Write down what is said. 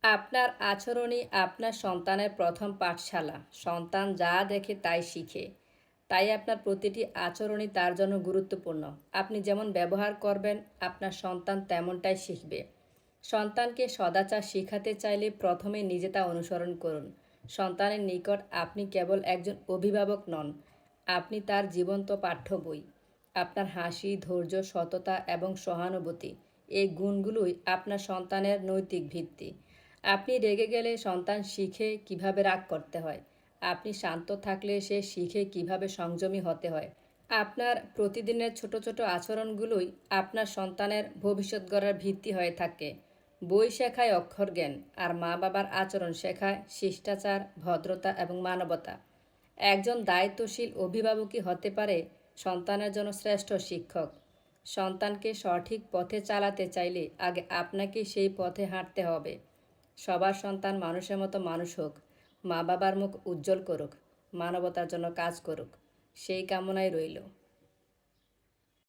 আপনার আচরণই আপনার সন্তানের প্রথম পাঠশালা। সন্তান যা দেখে তাই শিখে। তাই আপনার প্রতিটি আচরণই তার জন্য গুরুত্বপূর্ণ। আপনি যেমন ব্যবহার করবেন, আপনার সন্তান তেমনটাই শিখবে। সন্তানকে সদাচার শিখাতে চাইলে প্রথমে নিজে তা অনুসরণ করুন। সন্তানের নিকট আপনি কেবল একজন অভিভাবক নন, আপনি তার জীবন্ত পাঠ্য বই। আপনার হাসি, ধৈর্য, সততা এবং সহানুভূতি, এই গুণগুলোই আপনার সন্তানের নৈতিক ভিত্তি। আপনি রেগে গেলে সন্তান শিখে কিভাবে রাগ করতে হয়। আপনি শান্ত থাকলে সে শিখে কিভাবে সংযমী হতে হয়। আপনার প্রতিদিনের ছোট ছোট আচরণগুলোই আপনার সন্তানের ভবিষ্যৎ গড়ার ভিত্তি হয়ে থাকে। বই শেখায় অক্ষর জ্ঞান, আর মা বাবার আচরণ শেখায় শিষ্টাচার, ভদ্রতা এবং মানবতা। একজন দায়িত্বশীল অভিভাবকই হতে পারে সন্তানের জন্য শ্রেষ্ঠ শিক্ষক। সন্তানকে সঠিক পথে চালাতে চাইলে আগে আপনাকে সেই পথে হাঁটতে হবে। সবার সন্তান মানুষের মতো মানুষ হোক, মা বাবার মুখ উজ্জ্বল করুক, মানবতার জন্য কাজ করুক, সেই কামনাই রইল।